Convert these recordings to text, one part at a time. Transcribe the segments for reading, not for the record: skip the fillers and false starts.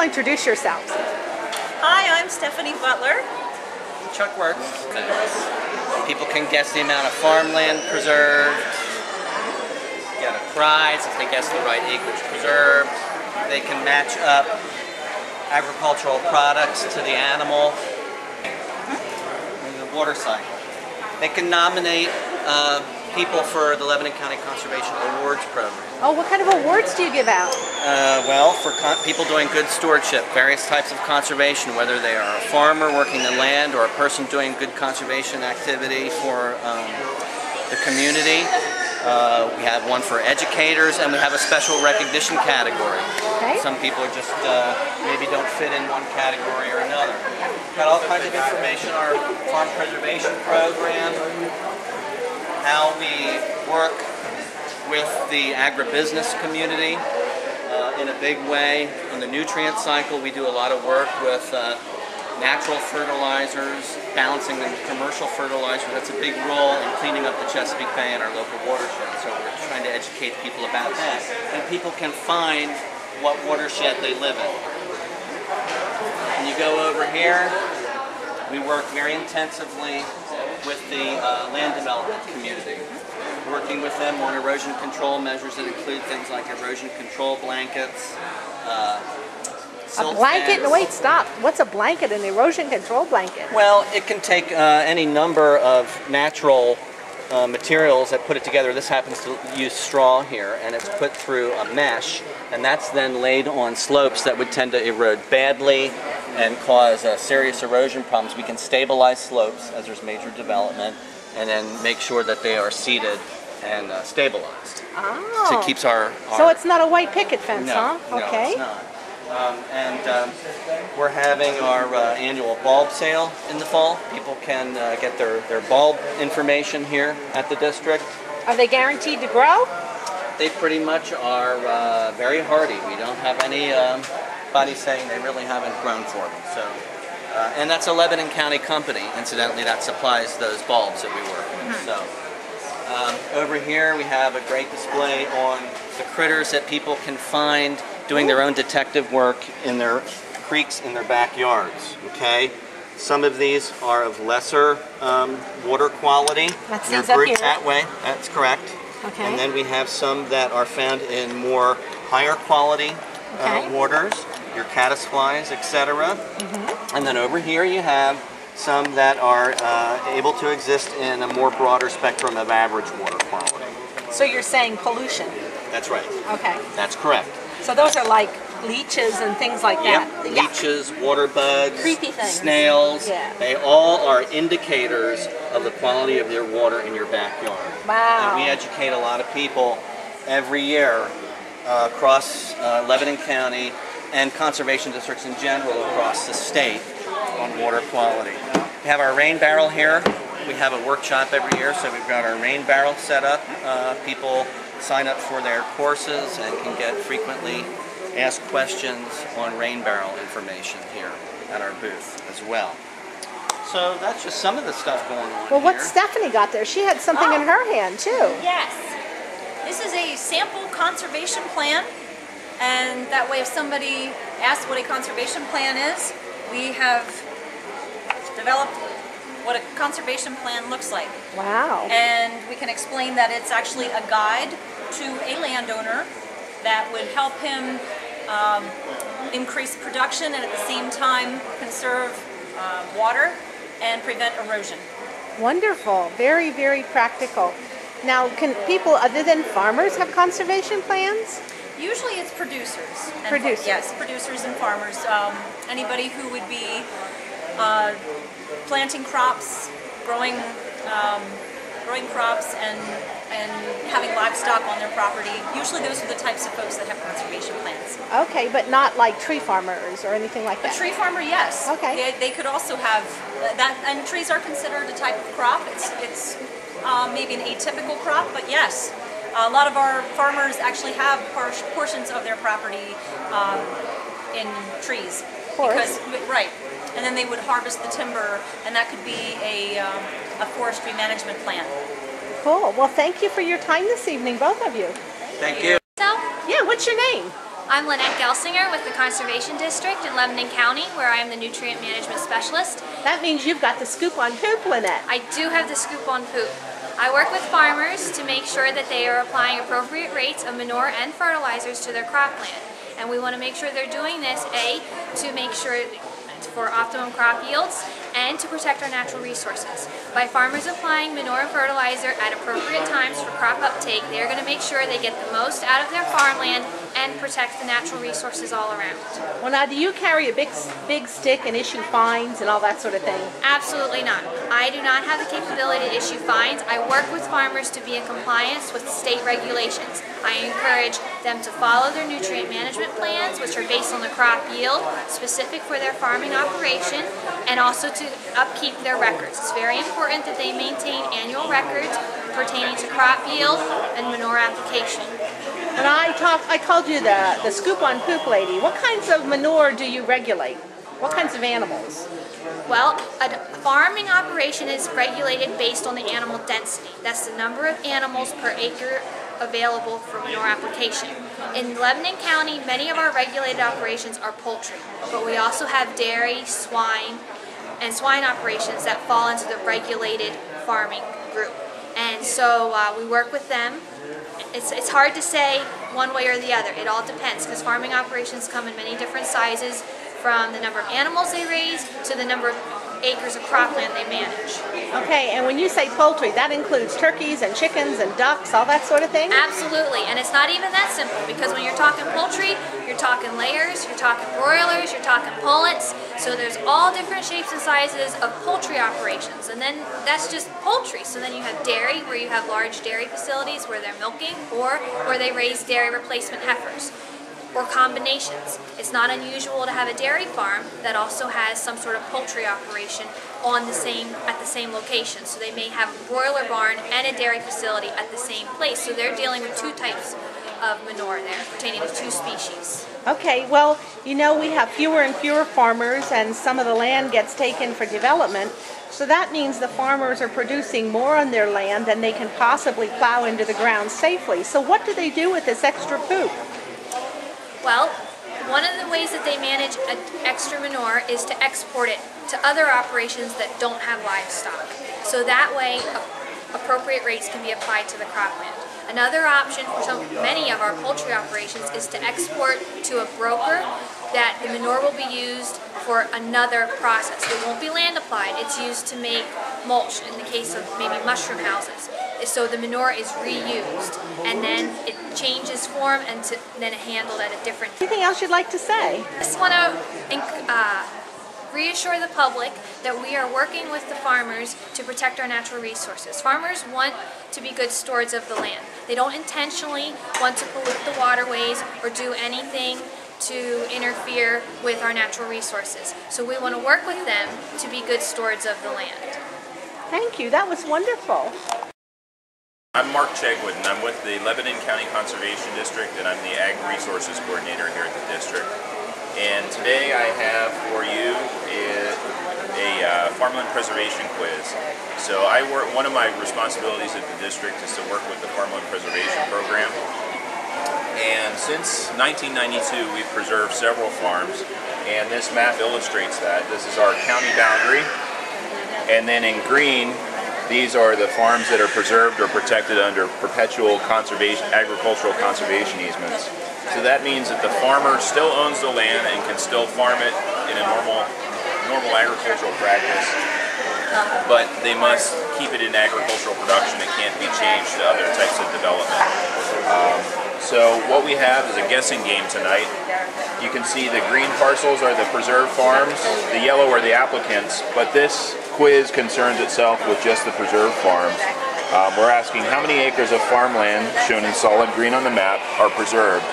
all introduce yourselves. Hi, I'm Stephanie Butler. Chuck works. People can guess the amount of farmland preserved, get a prize if they guess the right acreage preserved. They can match up agricultural products to the animal in the water cycle. They can nominate people for the Lebanon County Conservation Awards program. Oh, what kind of awards do you give out? Well, for people doing good stewardship, various types of conservation, whether they are a farmer working the land or a person doing good conservation activity for the community. We have one for educators, and we have a special recognition category. Okay. Some people are just maybe don't fit in one category or another. Got all kinds of information, our farm preservation program, how we work with the agribusiness community in a big way. On the nutrient cycle, we do a lot of work with natural fertilizers, balancing the commercial fertilizer. That's a big role in cleaning up the Chesapeake Bay and our local watershed. So we're trying to educate people about that. And people can find what watershed they live in. When you go over here, we work very intensively with the land development community, working with them on erosion control measures that include things like erosion control blankets, a blanket? No, wait, stop. What's a blanket, an erosion control blanket? Well, it can take any number of natural materials that put it together. This happens to use straw here, and it's put through a mesh, and that's then laid on slopes that would tend to erode badly and cause serious erosion problems. We can stabilize slopes as there's major development, and then make sure that they are seeded and stabilized. Oh. So it keeps our So it's not a white picket fence, no, huh? Okay. No, it's not. We're having our annual bulb sale in the fall. People can get their bulb information here at the district. Are they guaranteed to grow? They pretty much are very hardy. We don't have anybody saying they really haven't grown for them. So, and that's a Lebanon County company, incidentally, that supplies those bulbs that we work with. So, over here we have a great display on the critters that people can find doing their own detective work in their creeks in their backyards. Okay, some of these are of lesser water quality. That's They're things up grouped here. that way. That's correct. Okay. And then we have some that are found in more higher quality waters, your caddisflies, etc. And then over here you have some that are able to exist in a more broader spectrum of average water quality. So you're saying pollution? That's right. Okay. That's correct. So those are like leeches and things like that? Yep. Leeches, water bugs, creepy things. Snails. Yeah. They all are indicators of the quality of your water in your backyard. Wow. And we educate a lot of people every year across Lebanon County and conservation districts in general across the state on water quality. We have our rain barrel here. We have a workshop every year, so we've got our rain barrel set up. People sign up for their courses and can get frequently asked questions on rain barrel information here at our booth as well. So that's just some of the stuff going on Well, here. what Stephanie got there, she had something in her hand too. Yes. This is a sample conservation plan, and that way if somebody asks what a conservation plan is, we have developed what a conservation plan looks like. Wow. And we can explain that it's actually a guide to a landowner that would help him increase production and at the same time conserve water and prevent erosion. Wonderful. Very, very practical. Now, can people other than farmers have conservation plans? Usually it's producers. Producers. Yes, producers and farmers. Anybody who would be planting crops, growing crops, and having livestock on their property. Usually those are the types of folks that have conservation plans. Okay, but not like tree farmers or anything like that? A tree farmer, yes. Okay. They could also have that, and trees are considered a type of crop. It's maybe an atypical crop, but yes. A lot of our farmers actually have portions of their property in trees. Because, right. And then they would harvest the timber, and that could be a forestry management plan. Cool. Well, thank you for your time this evening, both of you. Thank you. So, Yeah, what's your name? I'm Lynette Gelsinger with the Conservation District in Lebanon County, where I am the Nutrient Management Specialist. That means you've got the scoop on poop, Lynette. I do have the scoop on poop. I work with farmers to make sure that they are applying appropriate rates of manure and fertilizers to their cropland. And we want to make sure they're doing this, A, to make sure for optimum crop yields, and to protect our natural resources. By farmers applying manure and fertilizer at appropriate times for crop uptake, they are going to make sure they get the most out of their farmland and protect the natural resources all around. Well, now, do you carry a big stick and issue fines and all that sort of thing? Absolutely not. I do not have the capability to issue fines. I work with farmers to be in compliance with state regulations. I encourage them to follow their nutrient management plans, which are based on the crop yield specific for their farming operation, and also to upkeep their records. It's very important that they maintain annual records pertaining to crop yield and manure application. When I called you the scoop on poop lady. What kinds of manure do you regulate? What kinds of animals? Well, a farming operation is regulated based on the animal density. That's the number of animals per acre available for manure application. In Lebanon County, many of our regulated operations are poultry, but we also have dairy, swine, and swine operations that fall into the regulated farming group. And so we work with them. It's hard to say one way or the other. It all depends, because farming operations come in many different sizes, from the number of animals they raise to the number of acres of cropland they manage. Okay, and when you say poultry, that includes turkeys and chickens and ducks, all that sort of thing? Absolutely, and it's not even that simple, because when you're talking poultry, you're talking layers, you're talking broilers, you're talking pullets, so there's all different shapes and sizes of poultry operations, and then that's just poultry. So then you have dairy, where you have large dairy facilities where they're milking, or where they raise dairy replacement heifers, or combinations. It's not unusual to have a dairy farm that also has some sort of poultry operation at the same location. So they may have a broiler barn and a dairy facility at the same place. So they're dealing with two types of manure there, pertaining to two species. Okay, well, you know, we have fewer and fewer farmers, and some of the land gets taken for development. So that means the farmers are producing more on their land than they can possibly plow into the ground safely. So what do they do with this extra poop? Well, one of the ways that they manage extra manure is to export it to other operations that don't have livestock. So that way, appropriate rates can be applied to the cropland. Another option for many of our poultry operations is to export to a broker that the manure will be used for another process. It won't be land applied, it's used to make mulch in the case of maybe mushroom houses. So the manure is reused, and then it changes form and then handled at a different time. Anything else you'd like to say? I just want to reassure the public that we are working with the farmers to protect our natural resources. Farmers want to be good stewards of the land. They don't intentionally want to pollute the waterways or do anything to interfere with our natural resources. So we want to work with them to be good stewards of the land. Thank you. That was wonderful. I'm Mark Chegwood, and I'm with the Lebanon County Conservation District, and I'm the Ag Resources Coordinator here at the district. And today I have for you a farmland preservation quiz. So one of my responsibilities at the district is to work with the farmland preservation program. And since 1992, we've preserved several farms, and this map illustrates that. This is our county boundary, and then in green, these are the farms that are preserved or protected under perpetual agricultural conservation easements. So that means that the farmer still owns the land and can still farm it in a normal agricultural practice, but they must keep it in agricultural production. It can't be changed to other types of development. So what we have is a guessing game tonight. You can see the green parcels are the preserved farms, the yellow are the applicants, but this quiz concerns itself with just the preserved farms. We're asking how many acres of farmland, shown in solid green on the map, are preserved.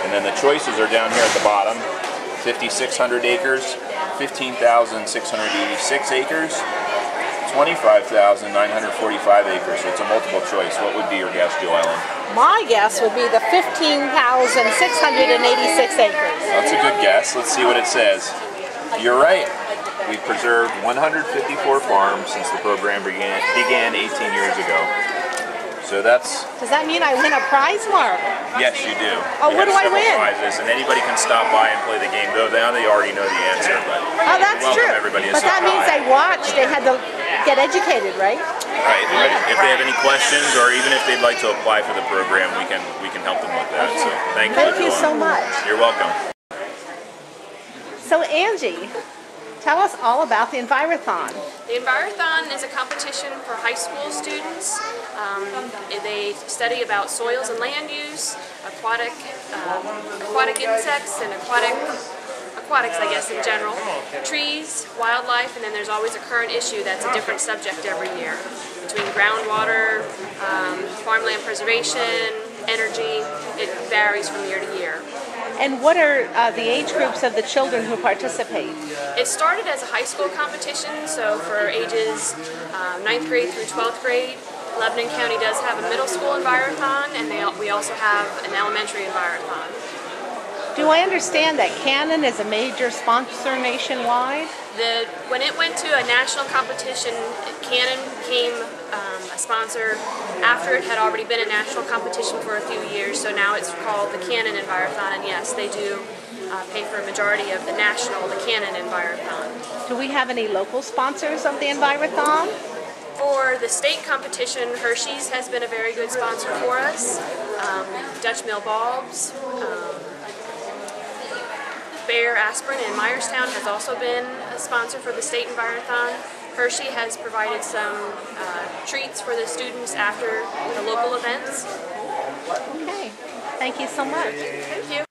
And then the choices are down here at the bottom: 5,600 acres, 15,686 acres, 25,945 acres. So it's a multiple choice. What would be your guess, Joellen? My guess would be the 15,686 acres. That's a good guess. Let's see what it says. You're right. We've preserved 154 farms since the program began 18 years ago. So that's, Does that mean I win a prize, Mark? yes, you do. Oh, You what have do I several win? prizes, and anybody can stop by and play the game. Though now they already know the answer, but Oh, that's welcome true. everybody. But that means they watched. They had to get educated, right? Right. If they have any questions, or even if they'd like to apply for the program, we can help them with that. So thank you. Thank you so much. You're welcome. So Angie, tell us all about the Envirothon. The Envirothon is a competition for high school students. They study about soils and land use, aquatic insects and aquatics, I guess, in general, trees, wildlife, and then there's always a current issue that's a different subject every year. Between groundwater, farmland preservation, energy, it varies from year to year. And what are the age groups of the children who participate? It started as a high school competition, so for ages 9th grade through 12th grade. Lebanon County does have a middle school Envirothon, and we also have an elementary Envirothon. Do I understand that Canon is a major sponsor nationwide? When it went to a national competition, Canon became a sponsor after it had already been a national competition for a few years, so now it's called the Canon Envirothon, and yes, they do pay for a majority of the Canon Envirothon. Do we have any local sponsors of the Envirothon? For the state competition, Hershey's has been a very good sponsor for us. Dutch Mill Bulbs, Bayer Aspirin in Myerstown has also been a sponsor for the state Envirothon. Hershey has provided some treats for the students after the local events. Okay, thank you so much. Thank you.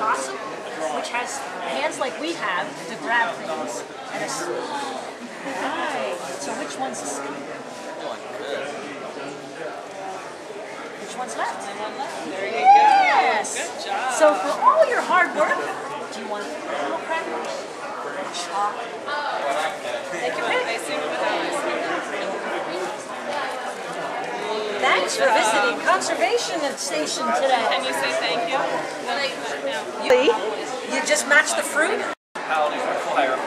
Possum, which has hands like we have to grab things. And right. So which one's the skunk? Which one's left? There you go. Yes. Good job. So for all your hard work, do you want a little cracker? Take your pick. Thanks for visiting Conservation Station today. Can you say thank you? You just match the fruit? Penalties require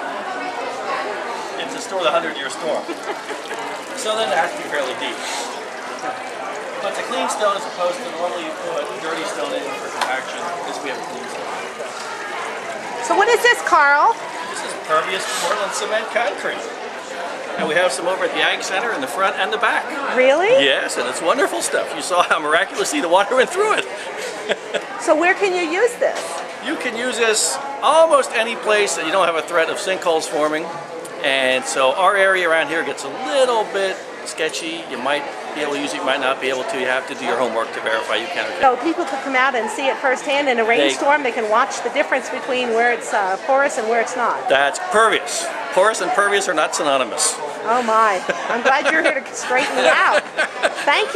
it to store the 100-year storm. So then it has to be fairly deep. But it's a clean stone as opposed to normally you put dirty stone in for compaction, because we have a clean stone. So what is this, Carl? This is Pervious Portland cement concrete. And we have some over at the Ag Center in the front and the back. Really? Yes, and it's wonderful stuff. You saw how miraculously the water went through it. So where can you use this? You can use this almost any place that you don't have a threat of sinkholes forming. And so our area around here gets a little bit sketchy. You might be able to use it, you might not be able to. You have to do your homework to verify you can or can't. So people could come out and see it firsthand in a rainstorm. They can watch the difference between where it's porous and where it's not. That's pervious. Porous and pervious are not synonymous. Oh my. I'm glad you're here to straighten me out. Thank you.